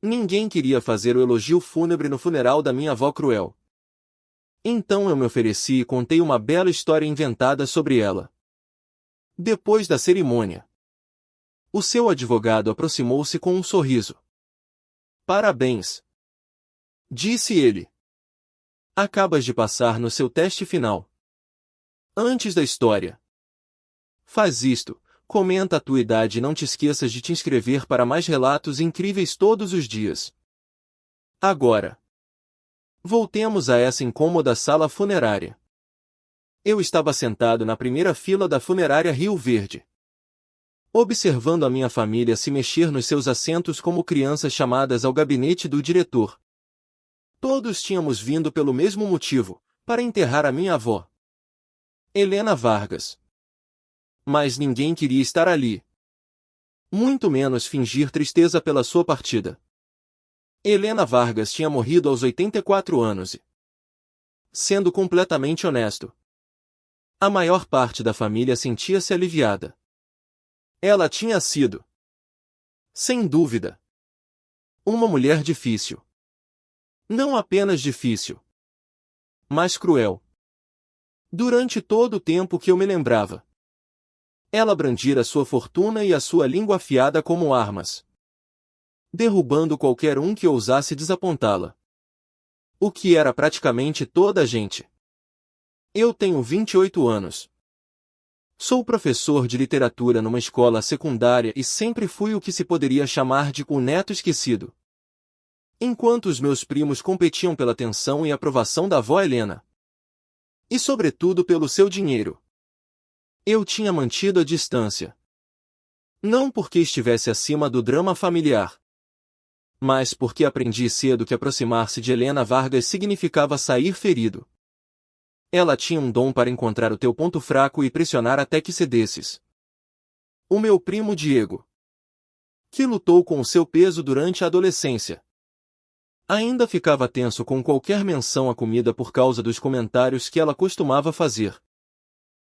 Ninguém queria fazer o elogio fúnebre no funeral da minha avó cruel. Então eu me ofereci e contei uma bela história inventada sobre ela. Depois da cerimônia, o seu advogado aproximou-se com um sorriso. Parabéns, disse ele. Acabas de passar no seu teste final. Antes da história. Faz isto, comenta a tua idade e não te esqueças de te inscrever para mais relatos incríveis todos os dias. Agora, voltemos a essa incômoda sala funerária. Eu estava sentado na primeira fila da funerária Rio Verde, observando a minha família se mexer nos seus assentos como crianças chamadas ao gabinete do diretor. Todos tínhamos vindo pelo mesmo motivo, para enterrar a minha avó, Helena Vargas. Mas ninguém queria estar ali. Muito menos fingir tristeza pela sua partida. Helena Vargas tinha morrido aos 84 anos e, sendo completamente honesto, a maior parte da família sentia-se aliviada. Ela tinha sido, sem dúvida, uma mulher difícil. Não apenas difícil, mas cruel. Durante todo o tempo que eu me lembrava, ela brandira sua fortuna e a sua língua afiada como armas, derrubando qualquer um que ousasse desapontá-la. O que era praticamente toda a gente. Eu tenho 28 anos. Sou professor de literatura numa escola secundária e sempre fui o que se poderia chamar de o neto esquecido. Enquanto os meus primos competiam pela atenção e aprovação da avó Helena, e sobretudo pelo seu dinheiro, eu tinha mantido a distância. Não porque estivesse acima do drama familiar, mas porque aprendi cedo que aproximar-se de Helena Vargas significava sair ferido. Ela tinha um dom para encontrar o teu ponto fraco e pressionar até que cedesses. O meu primo Diego, que lutou com o seu peso durante a adolescência, ainda ficava tenso com qualquer menção à comida por causa dos comentários que ela costumava fazer.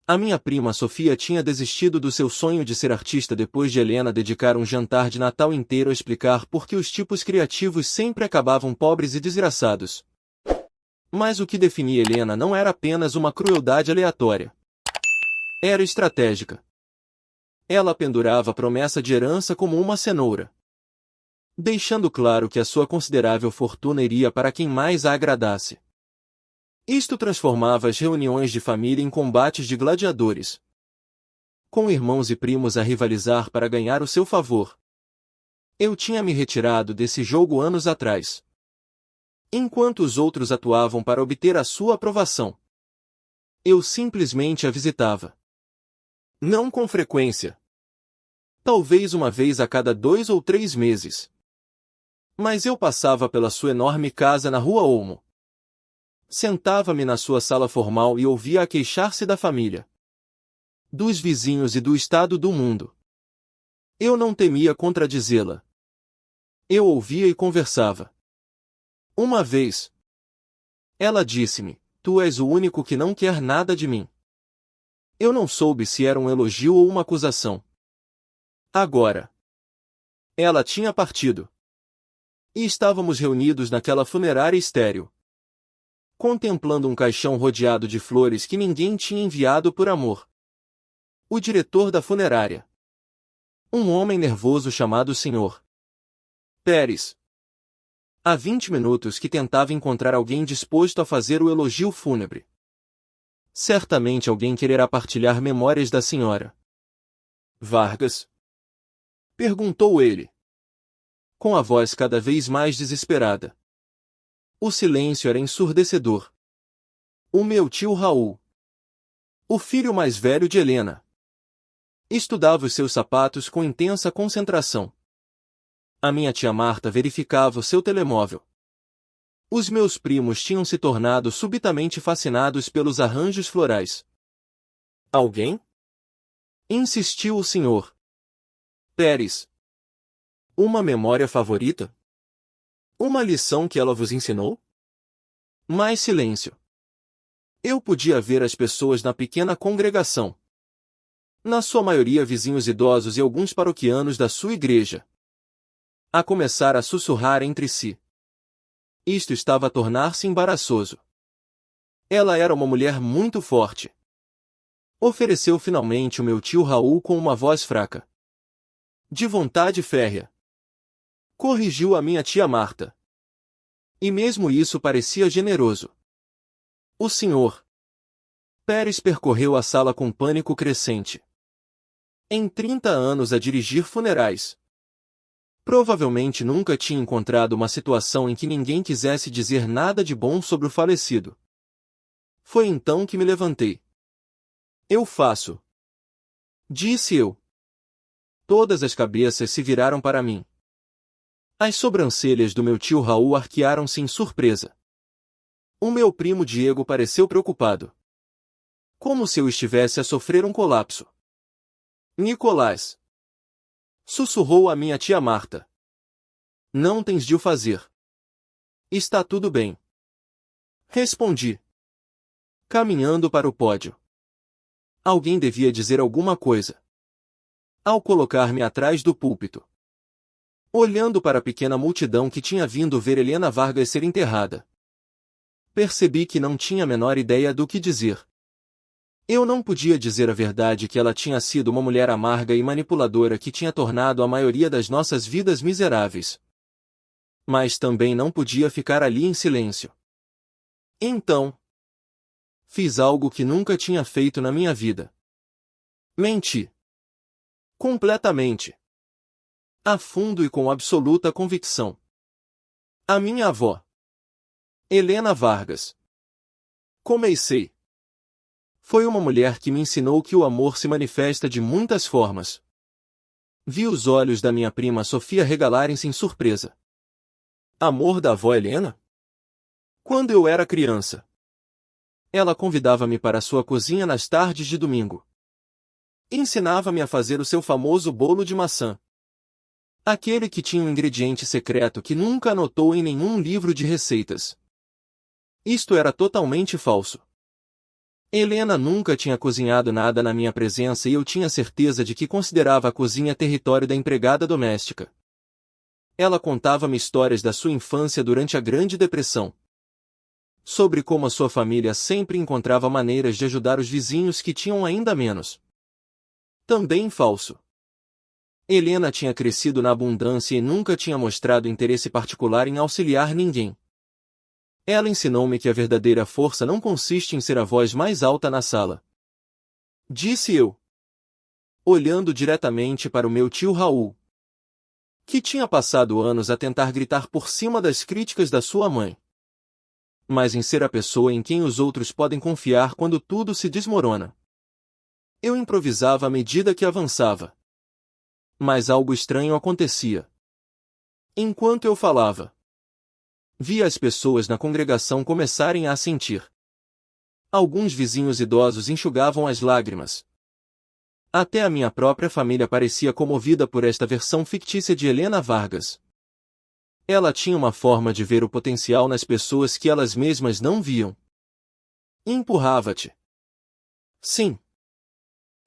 A minha prima Sofia tinha desistido do seu sonho de ser artista depois de Helena dedicar um jantar de Natal inteiro a explicar por que os tipos criativos sempre acabavam pobres e desgraçados. Mas o que definia Helena não era apenas uma crueldade aleatória. Era estratégica. Ela pendurava a promessa de herança como uma cenoura, deixando claro que a sua considerável fortuna iria para quem mais a agradasse. Isto transformava as reuniões de família em combates de gladiadores, com irmãos e primos a rivalizar para ganhar o seu favor. Eu tinha me retirado desse jogo anos atrás, enquanto os outros atuavam para obter a sua aprovação. Eu simplesmente a visitava. Não com frequência. Talvez uma vez a cada 2 ou 3 meses. Mas eu passava pela sua enorme casa na Rua Olmo. Sentava-me na sua sala formal e ouvia-a queixar-se da família, dos vizinhos e do estado do mundo. Eu não temia contradizê-la. Eu ouvia e conversava. Uma vez, ela disse-me: "Tu és o único que não quer nada de mim." Eu não soube se era um elogio ou uma acusação. Agora, ela tinha partido. E estávamos reunidos naquela funerária estéril, contemplando um caixão rodeado de flores que ninguém tinha enviado por amor. O diretor da funerária, um homem nervoso chamado Sr. Pérez, há 20 minutos que tentava encontrar alguém disposto a fazer o elogio fúnebre. Certamente alguém quererá partilhar memórias da senhora Vargas? Perguntou ele, com a voz cada vez mais desesperada. O silêncio era ensurdecedor. O meu tio Raul, o filho mais velho de Helena, estudava os seus sapatos com intensa concentração. A minha tia Marta verificava o seu telemóvel. Os meus primos tinham se tornado subitamente fascinados pelos arranjos florais. Alguém? Insistiu o Sr. Pérez. Uma memória favorita? Uma lição que ela vos ensinou? Mais silêncio. Eu podia ver as pessoas na pequena congregação, na sua maioria vizinhos idosos e alguns paroquianos da sua igreja, a começar a sussurrar entre si. Isto estava a tornar-se embaraçoso. Ela era uma mulher muito forte. Ofereceu finalmente o meu tio Raul com uma voz fraca. De vontade férrea. Corrigiu a minha tia Marta. E mesmo isso parecia generoso. O senhor Pérez percorreu a sala com pânico crescente. Em 30 anos a dirigir funerais. Provavelmente nunca tinha encontrado uma situação em que ninguém quisesse dizer nada de bom sobre o falecido. Foi então que me levantei. Eu faço. Disse eu. Todas as cabeças se viraram para mim. As sobrancelhas do meu tio Raul arquearam-se em surpresa. O meu primo Diego pareceu preocupado. Como se eu estivesse a sofrer um colapso. Nicolás. Sussurrou a minha tia Marta. Não tens de o fazer. Está tudo bem. Respondi. Caminhando para o pódio. Alguém devia dizer alguma coisa. Ao colocar-me atrás do púlpito. Olhando para a pequena multidão que tinha vindo ver Helena Vargas ser enterrada. Percebi que não tinha a menor ideia do que dizer. Eu não podia dizer a verdade que ela tinha sido uma mulher amarga e manipuladora que tinha tornado a maioria das nossas vidas miseráveis. Mas também não podia ficar ali em silêncio. Então, fiz algo que nunca tinha feito na minha vida. Menti. Completamente. A fundo e com absoluta convicção. A minha avó. Helena Vargas. Comecei. Foi uma mulher que me ensinou que o amor se manifesta de muitas formas. Vi os olhos da minha prima Sofia regalarem-se em surpresa. Amor da avó Helena? Quando eu era criança. Ela convidava-me para sua cozinha nas tardes de domingo. Ensinava-me a fazer o seu famoso bolo de maçã. Aquele que tinha um ingrediente secreto que nunca anotou em nenhum livro de receitas. Isto era totalmente falso. Helena nunca tinha cozinhado nada na minha presença e eu tinha certeza de que considerava a cozinha território da empregada doméstica. Ela contava-me histórias da sua infância durante a Grande Depressão. Sobre como a sua família sempre encontrava maneiras de ajudar os vizinhos que tinham ainda menos. Também falso. Helena tinha crescido na abundância e nunca tinha mostrado interesse particular em auxiliar ninguém. Ela ensinou-me que a verdadeira força não consiste em ser a voz mais alta na sala. Disse eu, olhando diretamente para o meu tio Raul, que tinha passado anos a tentar gritar por cima das críticas da sua mãe. Mas em ser a pessoa em quem os outros podem confiar quando tudo se desmorona. Eu improvisava à medida que avançava. Mas algo estranho acontecia. Enquanto eu falava, via as pessoas na congregação começarem a assentir. Alguns vizinhos idosos enxugavam as lágrimas. Até a minha própria família parecia comovida por esta versão fictícia de Helena Vargas. Ela tinha uma forma de ver o potencial nas pessoas que elas mesmas não viam. Empurrava-te. Sim.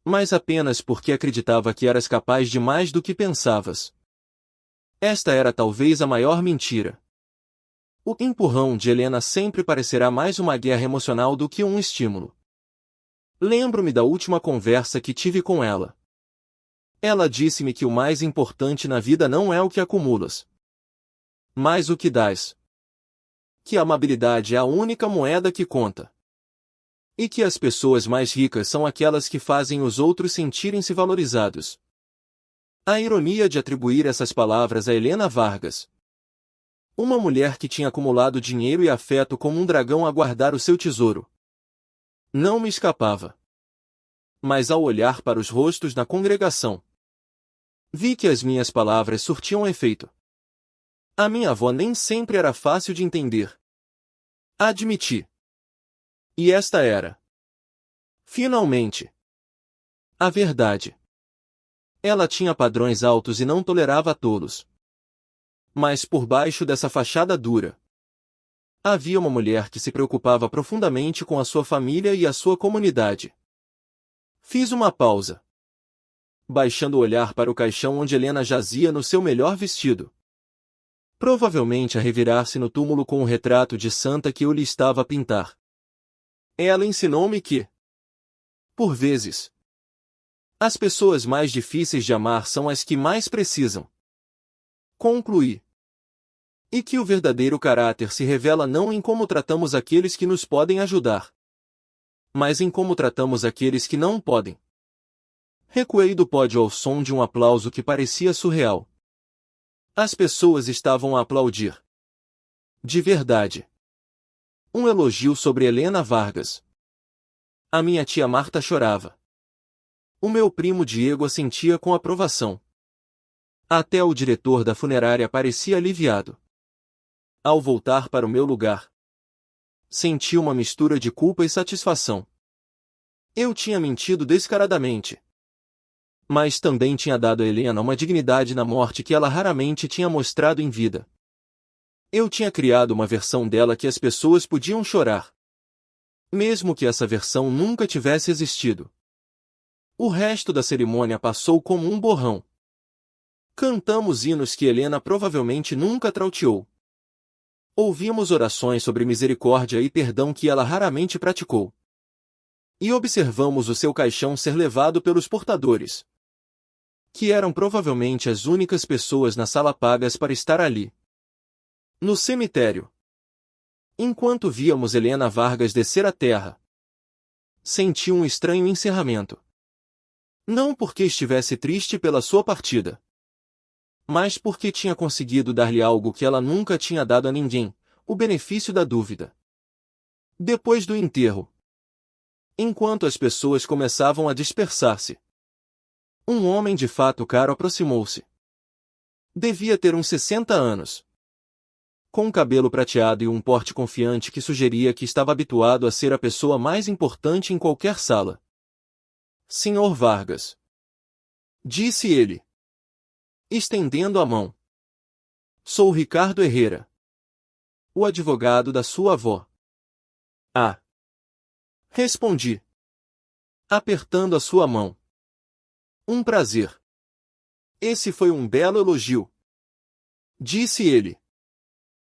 Mas apenas porque acreditava que eras capaz de mais do que pensavas. Esta era talvez a maior mentira. O empurrão de Helena sempre parecerá mais uma guerra emocional do que um estímulo. Lembro-me da última conversa que tive com ela. Ela disse-me que o mais importante na vida não é o que acumulas, mas o que dás. Que a amabilidade é a única moeda que conta. E que as pessoas mais ricas são aquelas que fazem os outros sentirem-se valorizados. A ironia de atribuir essas palavras a Helena Vargas. Uma mulher que tinha acumulado dinheiro e afeto como um dragão a guardar o seu tesouro. Não me escapava. Mas ao olhar para os rostos na congregação, vi que as minhas palavras surtiam efeito. A minha avó nem sempre era fácil de entender. Admiti. E esta era, finalmente, a verdade. Ela tinha padrões altos e não tolerava tolos. Mas por baixo dessa fachada dura, havia uma mulher que se preocupava profundamente com a sua família e a sua comunidade. Fiz uma pausa, baixando o olhar para o caixão onde Helena jazia no seu melhor vestido. provavelmente a revirar-se no túmulo com o retrato de santa que eu lhe estava a pintar. Ela ensinou-me que, por vezes, as pessoas mais difíceis de amar são as que mais precisam. Concluí. E que o verdadeiro caráter se revela não em como tratamos aqueles que nos podem ajudar, mas em como tratamos aqueles que não podem. Recuei do pódio ao som de um aplauso que parecia surreal. As pessoas estavam a aplaudir. De verdade. Um elogio sobre Helena Vargas. A minha tia Marta chorava. O meu primo Diego assentia com aprovação. Até o diretor da funerária parecia aliviado. Ao voltar para o meu lugar, senti uma mistura de culpa e satisfação. Eu tinha mentido descaradamente, mas também tinha dado a Helena uma dignidade na morte que ela raramente tinha mostrado em vida. Eu tinha criado uma versão dela que as pessoas podiam chorar, mesmo que essa versão nunca tivesse existido. O resto da cerimônia passou como um borrão. Cantamos hinos que Helena provavelmente nunca trauteou. Ouvimos orações sobre misericórdia e perdão que ela raramente praticou. E observamos o seu caixão ser levado pelos portadores, que eram provavelmente as únicas pessoas na sala pagas para estar ali. No cemitério, enquanto víamos Helena Vargas descer à terra, senti um estranho encerramento. Não porque estivesse triste pela sua partida, mas porque tinha conseguido dar-lhe algo que ela nunca tinha dado a ninguém, o benefício da dúvida. Depois do enterro, enquanto as pessoas começavam a dispersar-se, um homem de fato caro aproximou-se. Devia ter uns 60 anos. Com um cabelo prateado e um porte confiante que sugeria que estava habituado a ser a pessoa mais importante em qualquer sala. Senhor Vargas, disse ele, estendendo a mão. Sou Ricardo Herrera, o advogado da sua avó. Ah! Respondi, apertando a sua mão. Um prazer. Esse foi um belo elogio, disse ele.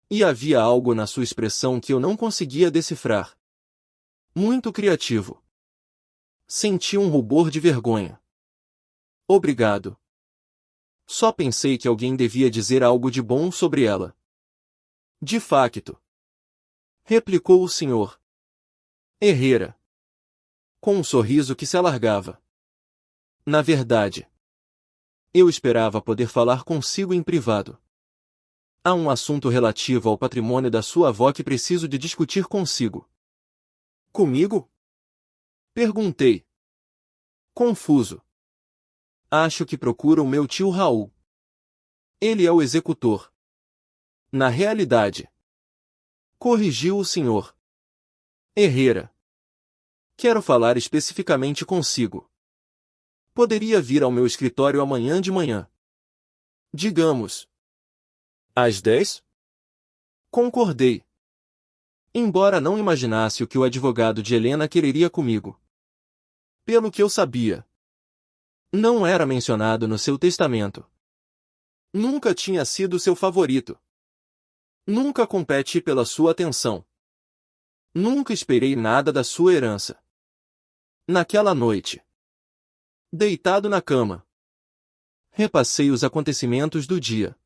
E havia algo na sua expressão que eu não conseguia decifrar. Muito criativo. Senti um rubor de vergonha. Obrigado. Só pensei que alguém devia dizer algo de bom sobre ela. De facto, replicou o senhor Herrera, com um sorriso que se alargava. Na verdade, eu esperava poder falar consigo em privado. Há um assunto relativo ao patrimônio da sua avó que preciso de discutir consigo. Comigo? Perguntei. Confuso. Acho que procura o meu tio Raul. Ele é o executor. Na realidade. Corrigiu o senhor Herrera. Quero falar especificamente consigo. Poderia vir ao meu escritório amanhã de manhã. Digamos, às 10? Concordei. Embora não imaginasse o que o advogado de Helena quereria comigo. Pelo que eu sabia, não era mencionado no seu testamento. Nunca tinha sido seu favorito. Nunca competi pela sua atenção. Nunca esperei nada da sua herança. Naquela noite, deitado na cama, repassei os acontecimentos do dia.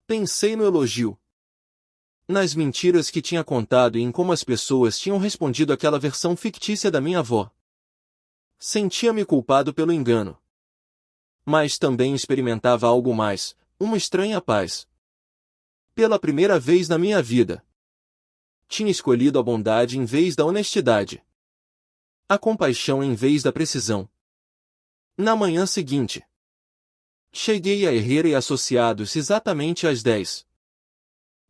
Pensei no elogio, nas mentiras que tinha contado e em como as pessoas tinham respondido àquela versão fictícia da minha avó. Sentia-me culpado pelo engano. Mas também experimentava algo mais, uma estranha paz. Pela primeira vez na minha vida, tinha escolhido a bondade em vez da honestidade. A compaixão em vez da precisão. Na manhã seguinte, cheguei a Herrera e Associados exatamente às 10.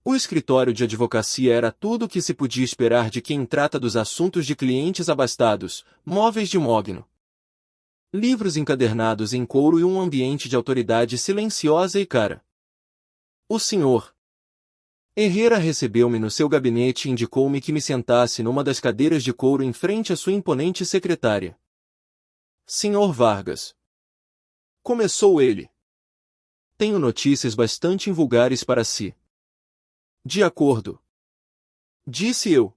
O escritório de advocacia era tudo o que se podia esperar de quem trata dos assuntos de clientes abastados, móveis de mogno, livros encadernados em couro e um ambiente de autoridade silenciosa e cara. O senhor Herrera recebeu-me no seu gabinete e indicou-me que me sentasse numa das cadeiras de couro em frente à sua imponente secretária. Senhor Vargas, começou ele. Tenho notícias bastante invulgares para si. De acordo. Disse eu,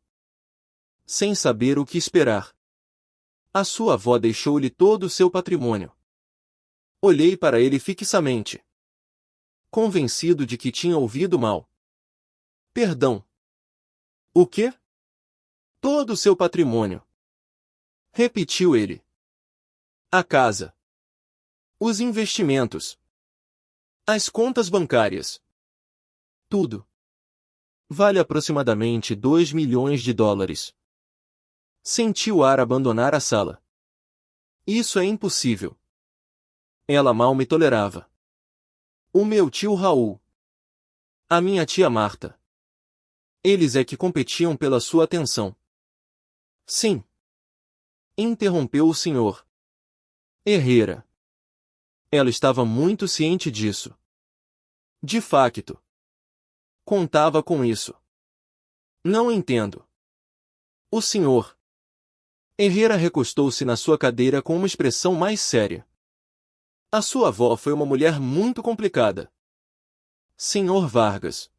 sem saber o que esperar. A sua avó deixou-lhe todo o seu patrimônio. Olhei para ele fixamente, convencido de que tinha ouvido mal. Perdão. O quê? Todo o seu patrimônio. Repetiu ele. A casa. Os investimentos. As contas bancárias. Tudo. Vale aproximadamente 2 milhões de dólares. Senti o ar abandonar a sala. Isso é impossível. Ela mal me tolerava. O meu tio Raul. A minha tia Marta. Eles é que competiam pela sua atenção. Sim. Interrompeu o senhor Herrera. Ela estava muito ciente disso. De facto. Contava com isso. Não entendo. O senhor Herrera recostou-se na sua cadeira com uma expressão mais séria. A sua avó foi uma mulher muito complicada. Senhor Vargas.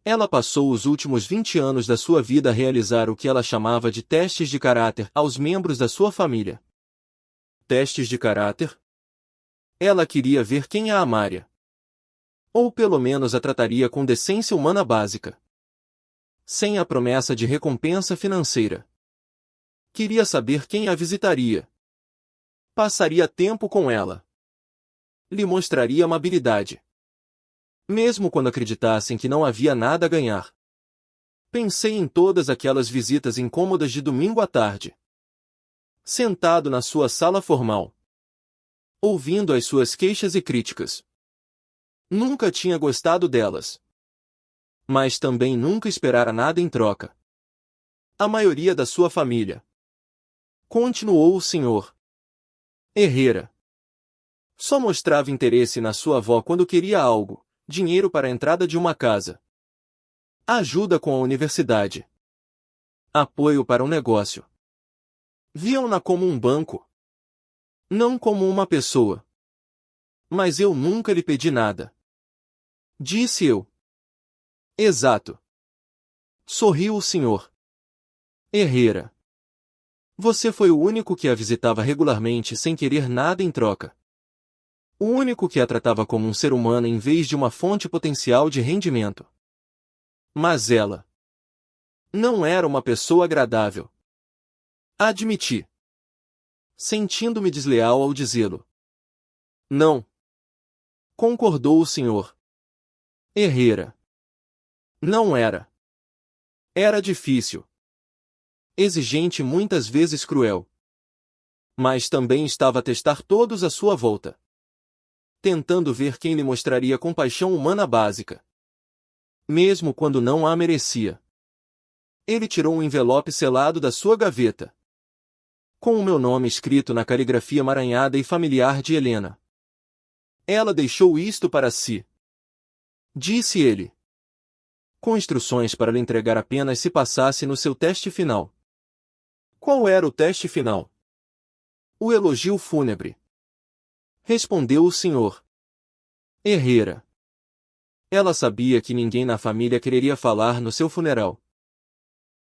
Ela passou os últimos 20 anos da sua vida a realizar o que ela chamava de testes de caráter aos membros da sua família. Testes de caráter? Ela queria ver quem a amaria. Ou pelo menos a trataria com decência humana básica. Sem a promessa de recompensa financeira. Queria saber quem a visitaria. Passaria tempo com ela. Lhe mostraria amabilidade. Mesmo quando acreditassem que não havia nada a ganhar. Pensei em todas aquelas visitas incômodas de domingo à tarde. Sentado na sua sala formal. Ouvindo as suas queixas e críticas. Nunca tinha gostado delas. Mas também nunca esperara nada em troca. A maioria da sua família. Continuou o senhor Herrera. Só mostrava interesse na sua avó quando queria algo, dinheiro para a entrada de uma casa. Ajuda com a universidade. Apoio para um negócio. Viam-na como um banco. Não como uma pessoa. Mas eu nunca lhe pedi nada. Disse eu. Exato. Sorriu o senhor Herrera. Você foi o único que a visitava regularmente sem querer nada em troca. O único que a tratava como um ser humano em vez de uma fonte potencial de rendimento. Mas ela não era uma pessoa agradável. Admiti. Sentindo-me desleal ao dizê-lo. Não. Concordou o senhor Herrera. Não era. Era difícil. Exigente e muitas vezes cruel. Mas também estava a testar todos à sua volta. Tentando ver quem lhe mostraria compaixão humana básica. Mesmo quando não a merecia. Ele tirou um envelope selado da sua gaveta. Com o meu nome escrito na caligrafia emaranhada e familiar de Helena. Ela deixou isto para si. Disse ele. Com instruções para lhe entregar apenas se passasse no seu teste final. Qual era o teste final? O elogio fúnebre. Respondeu o senhor Herrera. Ela sabia que ninguém na família quereria falar no seu funeral.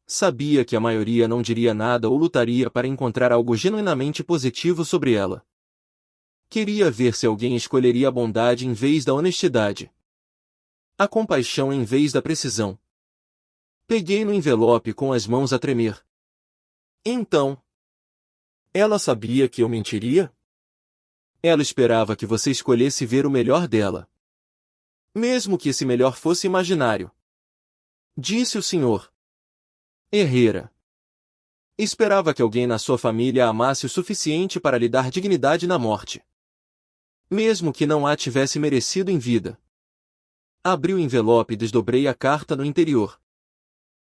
Sabia que a maioria não diria nada ou lutaria para encontrar algo genuinamente positivo sobre ela. Queria ver se alguém escolheria a bondade em vez da honestidade. A compaixão em vez da precisão. Peguei no envelope com as mãos a tremer. Então, ela sabia que eu mentiria? Ela esperava que você escolhesse ver o melhor dela. Mesmo que esse melhor fosse imaginário. Disse o senhor Herrera. Esperava que alguém na sua família a amasse o suficiente para lhe dar dignidade na morte. Mesmo que não a tivesse merecido em vida. Abri o envelope e desdobrei a carta no interior.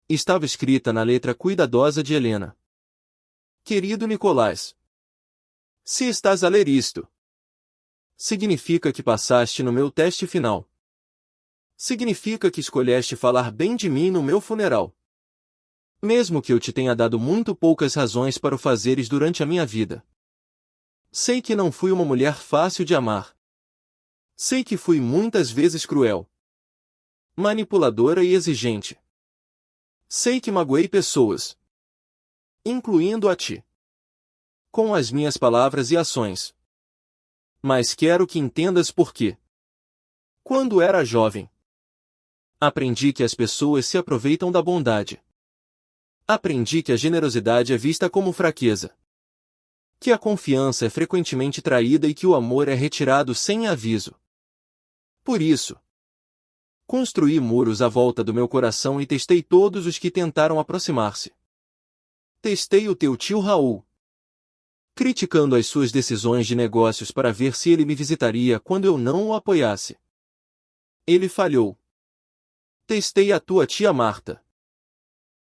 Estava escrita na letra cuidadosa de Helena. Querido Nicolás. Se estás a ler isto, significa que passaste no meu teste final. Significa que escolheste falar bem de mim no meu funeral. Mesmo que eu te tenha dado muito poucas razões para o fazeres durante a minha vida. Sei que não fui uma mulher fácil de amar. Sei que fui muitas vezes cruel, manipuladora e exigente. Sei que magoei pessoas, incluindo a ti, com as minhas palavras e ações. Mas quero que entendas por quê. Quando era jovem, aprendi que as pessoas se aproveitam da bondade. Aprendi que a generosidade é vista como fraqueza, que a confiança é frequentemente traída e que o amor é retirado sem aviso. Por isso, construí muros à volta do meu coração e testei todos os que tentaram aproximar-se. Testei o teu tio Raul, criticando as suas decisões de negócios para ver se ele me visitaria quando eu não o apoiasse. Ele falhou. Testei a tua tia Marta,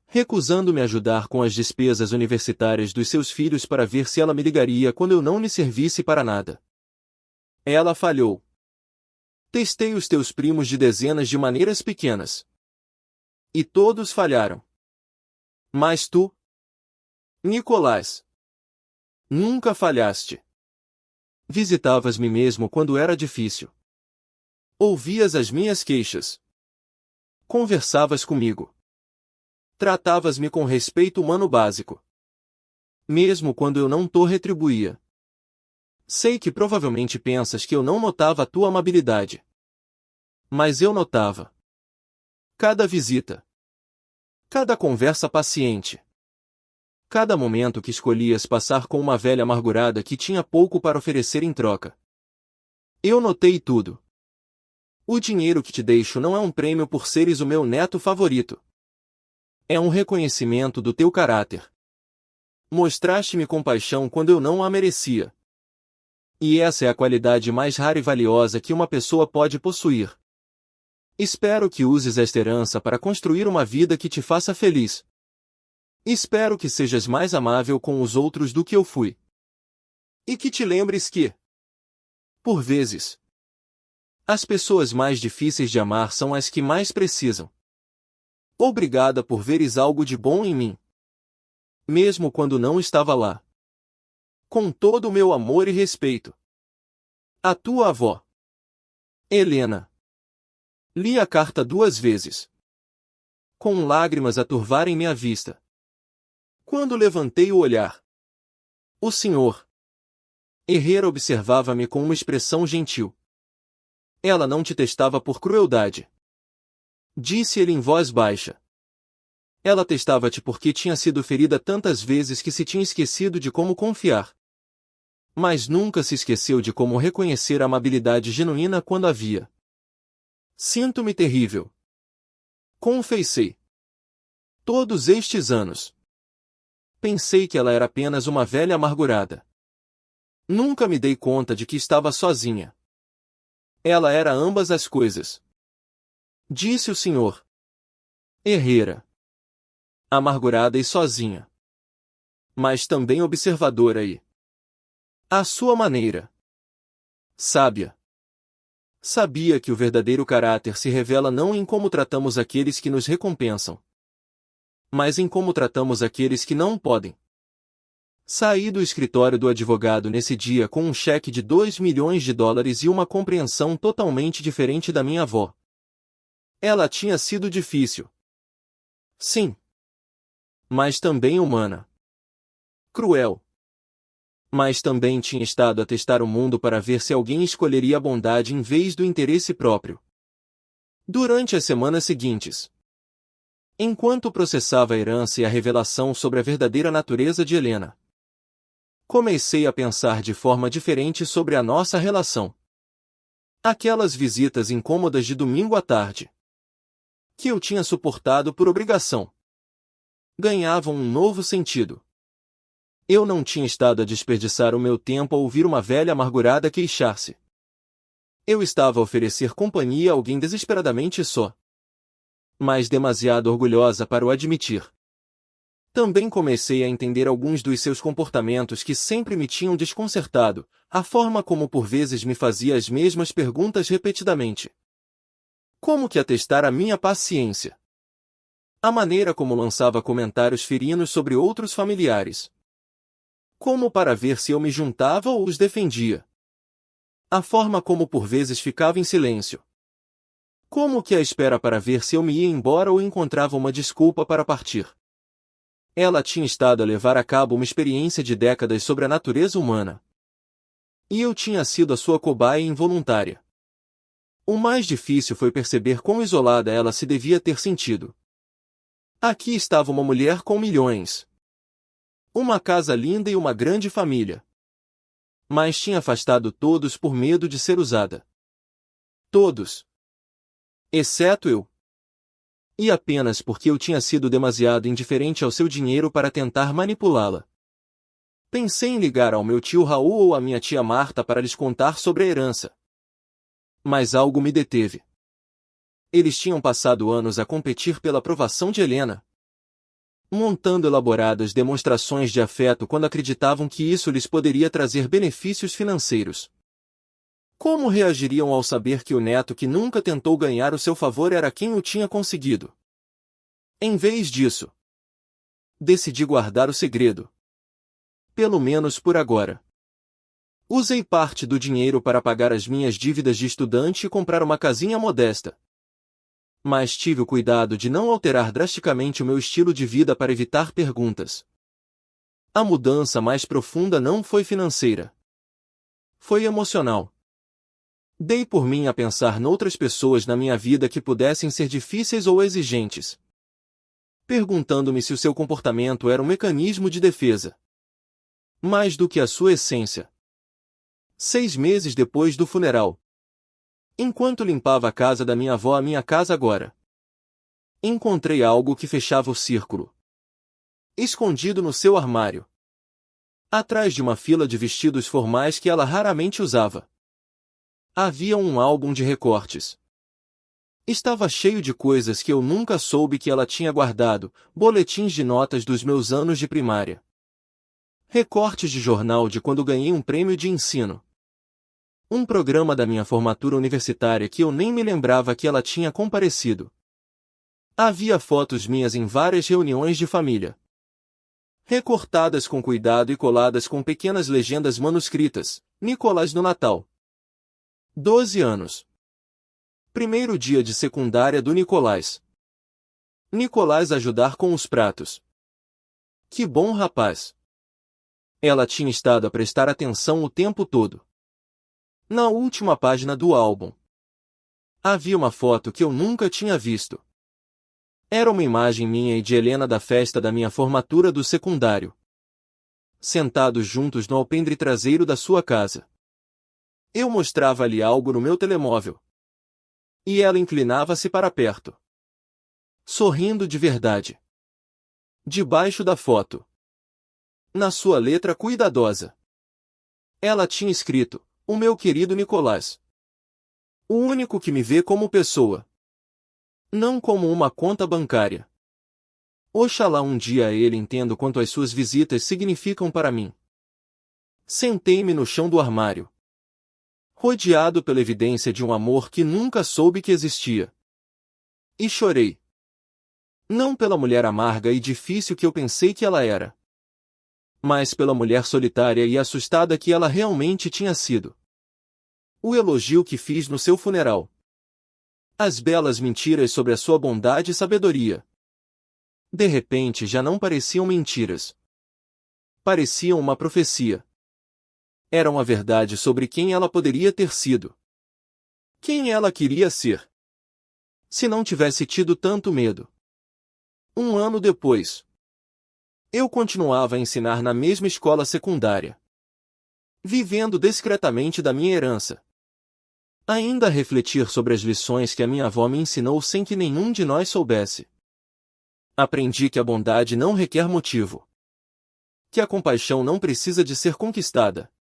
recusando-me ajudar com as despesas universitárias dos seus filhos para ver se ela me ligaria quando eu não lhe servisse para nada. Ela falhou. Testei os teus primos de dezenas de maneiras pequenas. E todos falharam. Mas tu, Nicolás, nunca falhaste. Visitavas-me mesmo quando era difícil. Ouvias as minhas queixas. Conversavas comigo. Tratavas-me com respeito humano básico. Mesmo quando eu não te retribuía. Sei que provavelmente pensas que eu não notava a tua amabilidade. Mas eu notava. Cada visita. Cada conversa paciente. Cada momento que escolhias passar com uma velha amargurada que tinha pouco para oferecer em troca. Eu notei tudo. O dinheiro que te deixo não é um prêmio por seres o meu neto favorito. É um reconhecimento do teu caráter. Mostraste-me compaixão quando eu não a merecia. E essa é a qualidade mais rara e valiosa que uma pessoa pode possuir. Espero que uses esta herança para construir uma vida que te faça feliz. Espero que sejas mais amável com os outros do que eu fui. E que te lembres que, por vezes, as pessoas mais difíceis de amar são as que mais precisam. Obrigada por veres algo de bom em mim. Mesmo quando não estava lá. Com todo o meu amor e respeito. A tua avó, Helena. Li a carta 2 vezes. Com lágrimas a turvarem minha vista. Quando levantei o olhar, o senhor Herrera observava-me com uma expressão gentil. Ela não te testava por crueldade. Disse ele em voz baixa. Ela testava-te porque tinha sido ferida tantas vezes que se tinha esquecido de como confiar. Mas nunca se esqueceu de como reconhecer a amabilidade genuína quando havia. Sinto-me terrível. Confessei. Todos estes anos, pensei que ela era apenas uma velha amargurada. Nunca me dei conta de que estava sozinha. Ela era ambas as coisas. Disse o senhor Herrera. Amargurada e sozinha. Mas também observadora e, à sua maneira, sábia. Sabia que o verdadeiro caráter se revela não em como tratamos aqueles que nos recompensam, mas em como tratamos aqueles que não podem. Saí do escritório do advogado nesse dia com um cheque de $2 milhões e uma compreensão totalmente diferente da minha avó. Ela tinha sido difícil. Sim. Mas também humana. Cruel. Mas também tinha estado a testar o mundo para ver se alguém escolheria a bondade em vez do interesse próprio. Durante as semanas seguintes, enquanto processava a herança e a revelação sobre a verdadeira natureza de Helena, comecei a pensar de forma diferente sobre a nossa relação. Aquelas visitas incômodas de domingo à tarde, que eu tinha suportado por obrigação, ganhavam um novo sentido. Eu não tinha estado a desperdiçar o meu tempo a ouvir uma velha amargurada queixar-se. Eu estava a oferecer companhia a alguém desesperadamente só, mas demasiado orgulhosa para o admitir. Também comecei a entender alguns dos seus comportamentos que sempre me tinham desconcertado, a forma como por vezes me fazia as mesmas perguntas repetidamente. Como que atestar a minha paciência? A maneira como lançava comentários ferinos sobre outros familiares. Como para ver se eu me juntava ou os defendia. A forma como por vezes ficava em silêncio. Como que a espera para ver se eu me ia embora ou encontrava uma desculpa para partir. Ela tinha estado a levar a cabo uma experiência de décadas sobre a natureza humana. E eu tinha sido a sua cobaia involuntária. O mais difícil foi perceber quão isolada ela se devia ter sentido. Aqui estava uma mulher com milhões. Uma casa linda e uma grande família. Mas tinha afastado todos por medo de ser usada. Todos. Exceto eu. E apenas porque eu tinha sido demasiado indiferente ao seu dinheiro para tentar manipulá-la. Pensei em ligar ao meu tio Raul ou à minha tia Marta para lhes contar sobre a herança. Mas algo me deteve. Eles tinham passado anos a competir pela aprovação de Helena, montando elaboradas demonstrações de afeto quando acreditavam que isso lhes poderia trazer benefícios financeiros. Como reagiriam ao saber que o neto que nunca tentou ganhar o seu favor era quem o tinha conseguido? Em vez disso, decidi guardar o segredo. Pelo menos por agora. Usei parte do dinheiro para pagar as minhas dívidas de estudante e comprar uma casinha modesta. Mas tive o cuidado de não alterar drasticamente o meu estilo de vida para evitar perguntas. A mudança mais profunda não foi financeira. Foi emocional. Dei por mim a pensar noutras pessoas na minha vida que pudessem ser difíceis ou exigentes. Perguntando-me se o seu comportamento era um mecanismo de defesa. Mais do que a sua essência. 6 meses depois do funeral. Enquanto limpava a casa da minha avó, a minha casa agora, encontrei algo que fechava o círculo. Escondido no seu armário. Atrás de uma fila de vestidos formais que ela raramente usava. Havia um álbum de recortes. Estava cheio de coisas que eu nunca soube que ela tinha guardado, boletins de notas dos meus anos de primária. Recortes de jornal de quando ganhei um prêmio de ensino. Um programa da minha formatura universitária que eu nem me lembrava que ela tinha comparecido. Havia fotos minhas em várias reuniões de família. Recortadas com cuidado e coladas com pequenas legendas manuscritas. Nicolás no Natal. 12 anos. Primeiro dia de secundária do Nicolás. Nicolás ajudar com os pratos. Que bom rapaz. Ela tinha estado a prestar atenção o tempo todo. Na última página do álbum, havia uma foto que eu nunca tinha visto. Era uma imagem minha e de Helena da festa da minha formatura do secundário. Sentados juntos no alpendre traseiro da sua casa. Eu mostrava-lhe algo no meu telemóvel. E ela inclinava-se para perto. Sorrindo de verdade. Debaixo da foto, na sua letra cuidadosa, ela tinha escrito: o meu querido Nicolás. O único que me vê como pessoa. Não como uma conta bancária. Oxalá um dia ele entenda quanto as suas visitas significam para mim. Sentei-me no chão do armário, rodeado pela evidência de um amor que nunca soube que existia. E chorei. Não pela mulher amarga e difícil que eu pensei que ela era, mas pela mulher solitária e assustada que ela realmente tinha sido. O elogio que fiz no seu funeral. As belas mentiras sobre a sua bondade e sabedoria. De repente já não pareciam mentiras. Pareciam uma profecia. Eram a verdade sobre quem ela poderia ter sido. Quem ela queria ser. Se não tivesse tido tanto medo. Um ano depois, eu continuava a ensinar na mesma escola secundária. Vivendo discretamente da minha herança. Ainda a refletir sobre as lições que a minha avó me ensinou sem que nenhum de nós soubesse. Aprendi que a bondade não requer motivo. Que a compaixão não precisa de ser conquistada.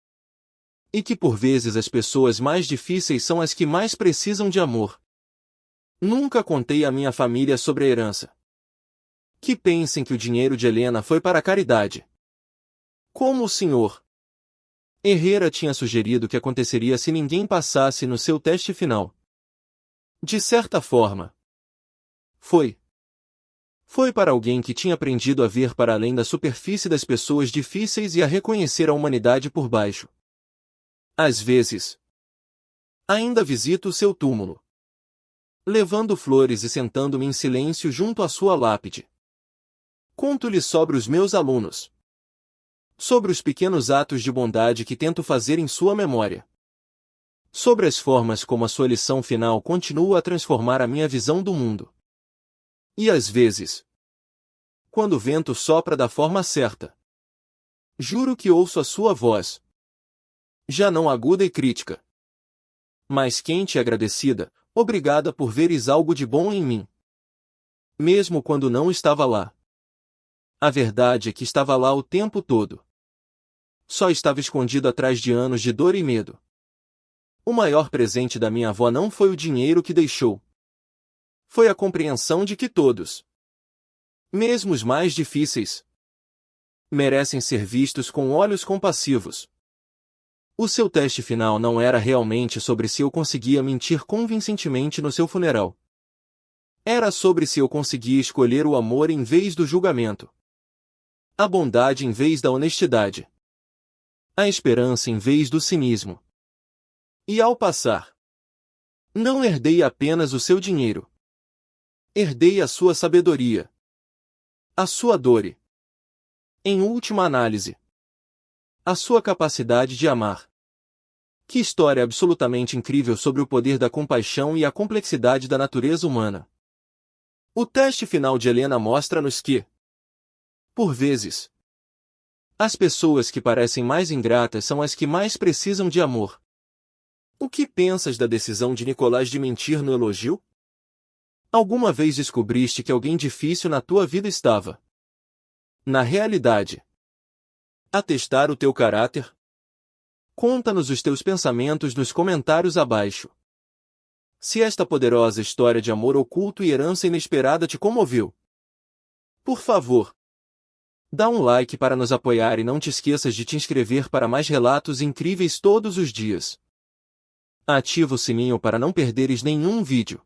E que por vezes as pessoas mais difíceis são as que mais precisam de amor. Nunca contei à minha família sobre a herança. Que pensem que o dinheiro de Helena foi para a caridade. Como o Sr. Herrera tinha sugerido que aconteceria se ninguém passasse no seu teste final. De certa forma, foi. Foi para alguém que tinha aprendido a ver para além da superfície das pessoas difíceis e a reconhecer a humanidade por baixo. Às vezes, Ainda visito o seu túmulo, levando flores e sentando-me em silêncio junto à sua lápide. Conto-lhe sobre os meus alunos, sobre os pequenos atos de bondade que tento fazer em sua memória, sobre as formas como a sua lição final continua a transformar a minha visão do mundo. E às vezes, quando o vento sopra da forma certa, juro que ouço a sua voz, já não aguda e crítica, mas quente e agradecida. Obrigada por veres algo de bom em mim, mesmo quando não estava lá. A verdade é que estava lá o tempo todo. Só estava escondido atrás de anos de dor e medo. O maior presente da minha avó não foi o dinheiro que deixou. Foi a compreensão de que todos, mesmo os mais difíceis, merecem ser vistos com olhos compassivos. O seu teste final não era realmente sobre se eu conseguia mentir convincentemente no seu funeral. Era sobre se eu conseguia escolher o amor em vez do julgamento, a bondade em vez da honestidade, a esperança em vez do cinismo. E ao passar, não herdei apenas o seu dinheiro. Herdei a sua sabedoria, a sua dor e, em última análise, a sua capacidade de amar. Que história absolutamente incrível sobre o poder da compaixão e a complexidade da natureza humana. O teste final de Helena mostra-nos que, por vezes, as pessoas que parecem mais ingratas são as que mais precisam de amor. O que pensas da decisão de Nicolás de mentir no elogio? Alguma vez descobriste que alguém difícil na tua vida estava, na realidade, a testar o teu caráter? Conta-nos os teus pensamentos nos comentários abaixo. Se esta poderosa história de amor oculto e herança inesperada te comoveu, por favor, dá um like para nos apoiar e não te esqueças de te inscrever para mais relatos incríveis todos os dias. Ativa o sininho para não perderes nenhum vídeo.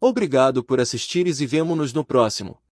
Obrigado por assistires e vemo-nos no próximo.